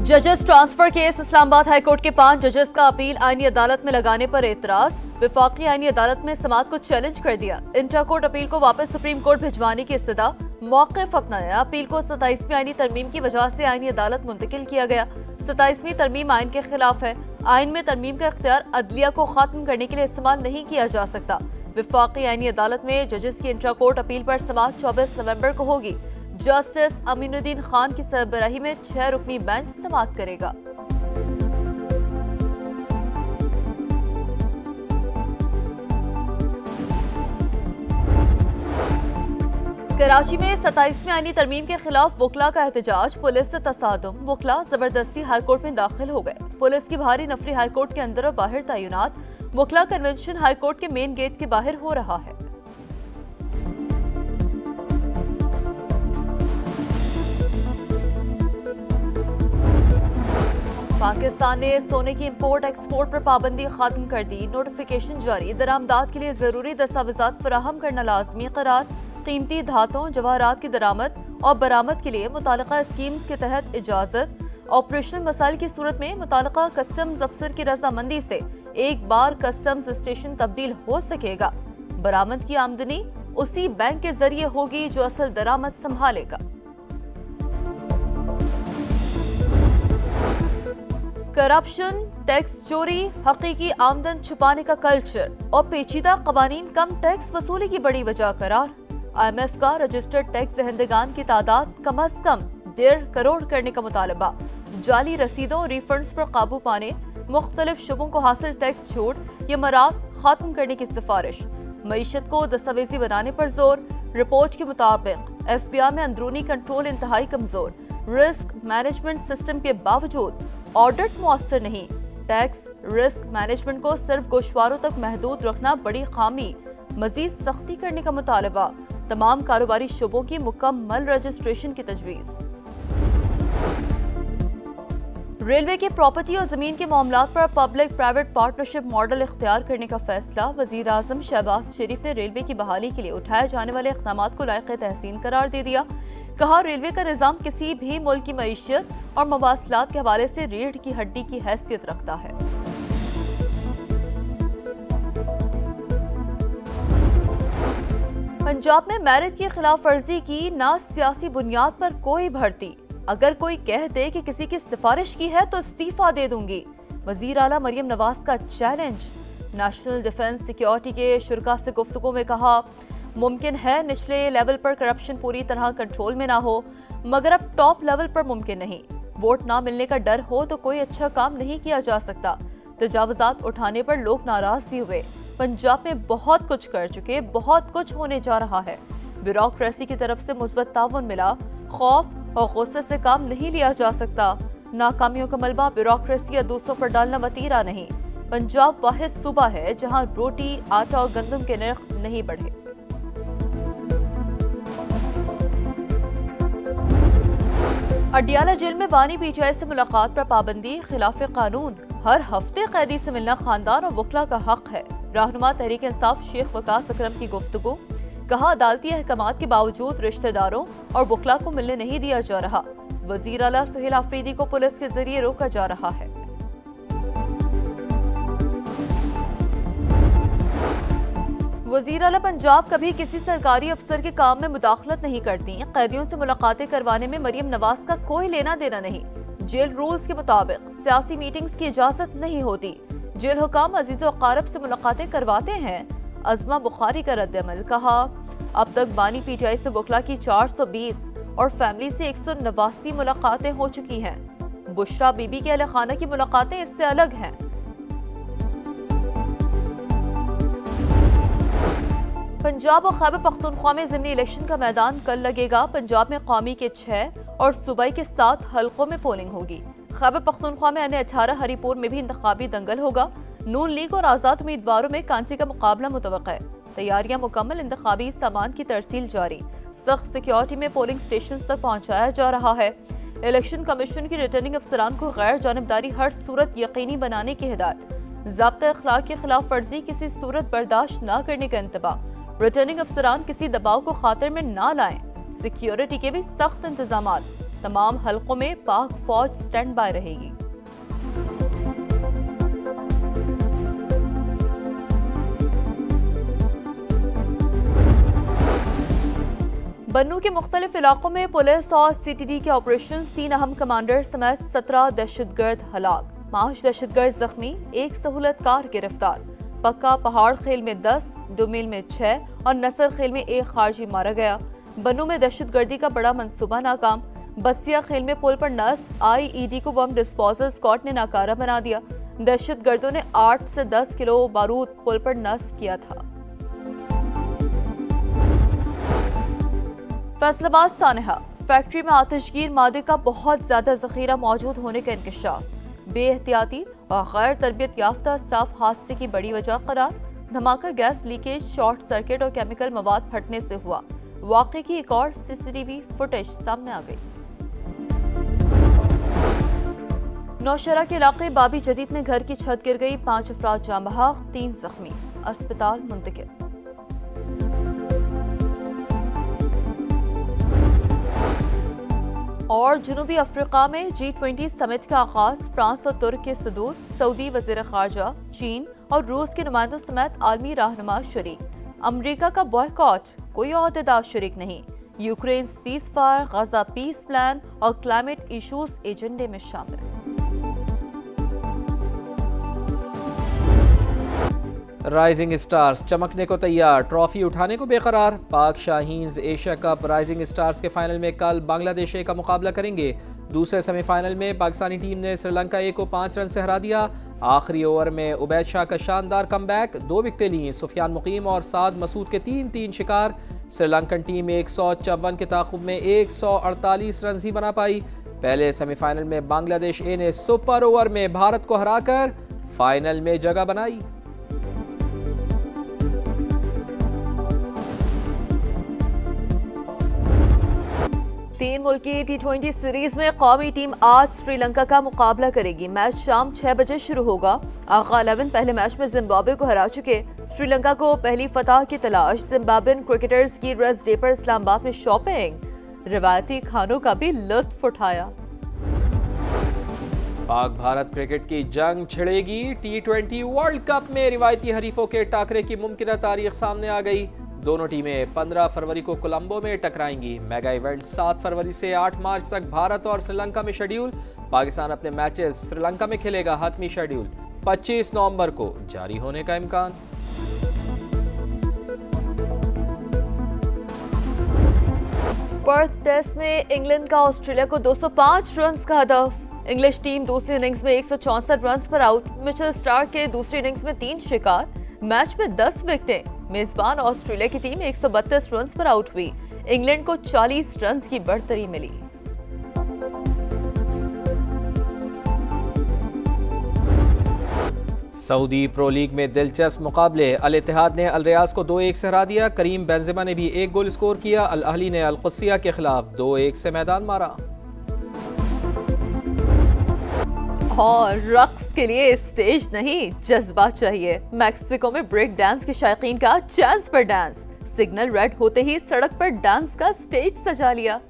जजेस transfer case Islamabad high court के 5 जजेस का अपील आईनी अदालत में लगाने पर एतराज। विफाकी आईनी अदालत में समाअत को चैलेंज कर दिया। इंट्रा कोर्ट अपील को वापस सुप्रीम कोर्ट भिजवाने की इस्तदा। मौक़िफ़ अपनाया। अपील को 27वीं आईनी तरमीम की वजह से आईनी अदालत मुंतकिल किया गया। 27वीं तरमीम आइन के खिलाफ है। आइन में तरमीम का इख्तियार अदलिया को खत्म करने के लिए इस्तेमाल नहीं किया जा सकता। विफाकी आईनी अदालत में जजेस की इंट्रा कोर्ट अपील पर समाअत 24 नवंबर को होगी। जस्टिस अमीनुद्दीन खान की सरबराही में 6 रुकनी बेंच समाअत करेगा। कराची में 27वीं आईनी तरमीम के खिलाफ वकला का एहतजाज। पुलिस से तसादुम। वकला जबरदस्ती हाईकोर्ट में दाखिल हो गए। पुलिस की भारी नफरी हाईकोर्ट के अंदर और बाहर तैनात। वकला कन्वेंशन हाईकोर्ट के मेन गेट के बाहर हो रहा है। पाकिस्तान ने सोने की इंपोर्ट एक्सपोर्ट पर पाबंदी खत्म कर दी। नोटिफिकेशन जारी। दरामदात के लिए जरूरी दस्तावेजात फराहम करना लाजमी करार। कीमती धातुओं जवाहरात की दरामद और बरामद के लिए मुतालिका स्कीम्स के तहत इजाजत। ऑपरेशनल मसाइल की सूरत में मुतालिका कस्टम्स अफसर की रजामंदी से एक बार कस्टम्स स्टेशन तब्दील हो सकेगा। बरामद की आमदनी उसी बैंक के जरिए होगी जो असल दरामद संभालेगा। करप्शन, टैक्स चोरी, हकीकी आमदन छुपाने का कल्चर और पेचीदा कवानीन कम टैक्स वसूली की बड़ी वजह करार। IMF का रजिस्टर्ड टैक्स दहंदगान की तादाद कम अज कम 1.5 करोड़ करने का मुतालबा। जाली रसीदों और रिफंड्स पर काबू पाने, मुख्तलिफ शुबों को हासिल टैक्स छूट, ये मराद खत्म करने की सिफारिश। मईशत को दस्तावेजी बनाने पर जोर। रिपोर्ट के मुताबिक FBI में अंदरूनी कंट्रोल इंतहाई कमजोर। रिस्क मैनेजमेंट सिस्टम के बावजूद ऑडिट मुअस्सर नहीं। टैक्स रिस्क मैनेजमेंट को सिर्फ गोशवारों तक महदूद रखना बड़ी खामी। मजीद सख्ती करने का मुतालबा। तमाम कारोबारी शुबों की मुकम्मल रजिस्ट्रेशन की तजवीज़। रेलवे की प्रॉपर्टी और जमीन के मामलात पर पब्लिक प्राइवेट पार्टनरशिप मॉडल इख्तियार करने का फैसला। वजीर आजम शहबाज शरीफ ने रेलवे की बहाली के लिए उठाए जाने वाले इक़दामात को लायक़ तहसीन करार दे दिया। कहा, रेलवे का निज़ाम किसी भी मुल्क की मईशत और मवासलात के हवाले से रीढ़ की हड्डी की हैसियत रखता है। पंजाब में मेरिट की खिलाफ वर्जी की ना सियासी बुनियाद पर कोई भर्ती। अगर कोई कह दे कि किसी की सिफारिश की है तो इस्तीफा दे दूंगी। वजीर आला मरियम नवाज का चैलेंज। नेशनल डिफेंस सिक्योरिटी के शुरा से गुफ्तगू में कहा, मुमकिन है निचले लेवल पर करप्शन पूरी तरह कंट्रोल में ना हो, मगर अब टॉप लेवल पर मुमकिन नहीं। वोट ना मिलने का डर हो तो कोई अच्छा काम नहीं किया जा सकता। तजावुजात उठाने पर लोग नाराज भी हुए। पंजाब में बहुत कुछ कर चुके, बहुत कुछ होने जा रहा है। ब्यूरोक्रेसी की तरफ से मुस्बत ताउन मिला। खौफ और गुस्से से काम नहीं लिया जा सकता। नाकामियों का मलबा ब्यूरोक्रेसी या दूसरों पर डालना वतीरा नहीं। पंजाब वाहिद सूबा है जहां रोटी, आटा और गंदम के नर्ख नहीं बढ़े। अडियाला जेल में बानी PTI से मुलाकात पर पाबंदी। खिलाफ कानून। हर हफ्ते कैदी से मिलना खानदान और वकला का हक है। रहनुमा तहरीक इंसाफ शेख वकास अकरम की गुफ्तगू। कहा, अदालती अहकामात के बावजूद रिश्तेदारों और वकला को मिलने नहीं दिया जा रहा। वजीर आला सुहेल आफरीदी को पुलिस के जरिए रोका जा रहा है। वजीर आला पंजाब कभी किसी सरकारी अफसर के काम में मुदाखलत नहीं करती। कैदियों से मुलाकातें करवाने में मरियम नवाज का कोई लेना देना नहीं। जेल रूल्स के मुताबिक सियासी मीटिंग्स की इजाजत नहीं होती। जेल हुकाम अजीज और अकारब से मुलाकातें करवाते हैं। अज़मा बुखारी का रद्द-ए-अमल। कहा, अब तक बानी PTI से वकला की 420 और फैमिली से 189 मुलाकातें हो चुकी हैं। बुशरा बीबी के अहले खाना की मुलाकातें इससे अलग हैं। पंजाब और खैबर पख्तूनख्वा में ज़िमनी इलेक्शन का मैदान कल लगेगा। पंजाब में कौमी के 6 और सूबाई के 7 हलकों में पोलिंग होगी। खैबर पख्तूनख्वा में N18 हरीपुर में भी इंतखाबी दंगल होगा। नून लीग और आज़ाद उम्मीदवारों में कांचे का मुकाबला मुतवक्का है। तैयारियां मुकम्मल। इंतखाबी सामान की तरसील जारी। सख्त सिक्योरिटी में पोलिंग स्टेशन तक पहुंचाया जा रहा है। इलेक्शन कमीशन की रिटर्निंग अफसरान को गैर जानिबदारी हर सूरत यकीनी बनाने की हिदायत। ज़ाब्ता अखलाक की खिलाफ वर्जी किसी सूरत बर्दाश्त न करने का इंतबाह। रिटर्निंग अफसरान किसी दबाव को खातिर में ना लाएं। सिक्योरिटी के भी सख्त इंतजामात। तमाम हलकों में पाक फौज स्टैंड बाय रहेगी। बन्नू के मुख्तलिफ इलाकों में पुलिस और CTD के ऑपरेशन, 3 अहम कमांडर समेत 17 दहशतगर्द हलाक, 5 दहशतगर्द जख्मी, 1 सहूलतकार गिरफ्तार। पक्का पहाड़ खेल में 10, डुमिल में 6 और नसर खेल में 1 खारजी मारा गया। बन्नू में दहशतगर्दी का बड़ा मंसूबा नाकाम। बसिया खेल में पुल पर नस्ब IED को बम डिस्पोजल स्क्वाड ने नाकारा बना दिया। दहशतगर्दों ने 8 से 10 किलो बारूद पुल पर नस्ब किया था। फैसलाबाद सानहा फैक्ट्री में आतिशगीर मादे का बहुत ज्यादा जखीरा मौजूद होने का इंकशाफ। बेएहतियाती और गैर तरबियत याफ्ता स्टाफ हादसे की बड़ी वजह करार। धमाका गैस लीकेज, शॉर्ट सर्किट और केमिकल मवाद फटने से हुआ। वाक़े की एक और CCTV फुटेज सामने आ गई। नौशहरा के इलाके बाबी जदीद में घर की छत गिर गई, 5 अफराद जाँ बहक, 3 जख्मी, अस्पताल मुंतकिल। और जुनूबी अफ्रीका में G20 समिट का आगाज। फ्रांस और तुर्क के सदूर, सऊदी वज़ीर ख़ारजा, चीन और रूस के नुमाइंदों समेत आलमी रहनुमा शरीक। अमरीका का बॉयकॉट, कोई अहदेदार शरीक नहीं। यूक्रेन सीज फायर, गजा पीस प्लान और क्लाइमेट इशूज एजेंडे में शामिल। राइजिंग स्टार्स चमकने को तैयार, ट्रॉफी उठाने को बेकरार। पाक Shaheen's Asia cup rising stars के फाइनल में कल बांग्लादेश का मुकाबला करेंगे। दूसरे सेमीफाइनल में पाकिस्तानी टीम ने श्रीलंका को 5 रन से हरा दिया। आखिरी ओवर में उबैद शाह का शानदार कमबैक, 2 विकेटें ली। सुफियान मुकीम और साद मसूद के 3-3 शिकार। श्रीलंकन टीम 154 के ताक़ुब में 148 रन ही बना पाई। पहले सेमीफाइनल में बांग्लादेश ने सुपर ओवर में भारत को हराकर फाइनल में जगह बनाई। तीन मुल्की T20 सीरीज में कौमी टीम आज श्रीलंका का मुकाबला करेगी। मैच शाम 6 बजे शुरू होगा। आगा 11 पहले मैच में जिम्बाब्वे को हरा चुके। श्रीलंका को पहली फतह की तलाश। जिम्बाब्वेन क्रिकेटर्स की रेस्ट डे पर इस्लामाबाद में शॉपिंग, रिवायती खानों का भी लुत्फ उठाया। पाक भारत क्रिकेट की जंग छिड़ेगी। T20 वर्ल्ड कप में रिवायती हरीफों के टाकरे की मुमकिन तारीख सामने आ गई। दोनों टीमें 15 फरवरी को कोलंबो में टकराएंगी। मेगा इवेंट 7 फरवरी से 8 मार्च तक भारत और श्रीलंका में शेड्यूल। पाकिस्तान अपने मैचेस श्रीलंका में खेलेगा। हतमी शेड्यूल 25 नवंबर को जारी होने का इम्कान। पर्थ टेस्ट में इंग्लैंड का ऑस्ट्रेलिया को 205 रन का हदफ। इंग्लिश टीम दूसरी इनिंग्स में 164 रन पर आउट। मिचेल स्टार्क के दूसरी इनिंग्स में 3 शिकार, मैच में 10 विकेटें। मेजबान ऑस्ट्रेलिया की टीम 132 रन पर आउट हुई। इंग्लैंड को 40 रन की बढ़तरी मिली। सऊदी प्रो लीग में दिलचस्प मुकाबले। अल इत्तेहाद ने अल रियाज को 2-1 से हरा दिया। करीम बेंजेमा ने भी 1 गोल स्कोर किया। अल अहली ने अल कुस्सिया के खिलाफ 2-1 से मैदान मारा। और रक्स के लिए स्टेज नहीं, जज्बा चाहिए। मैक्सिको में ब्रेक डांस के शायकीन का चांस पर डांस। सिग्नल रेड होते ही सड़क पर डांस का स्टेज सजा लिया।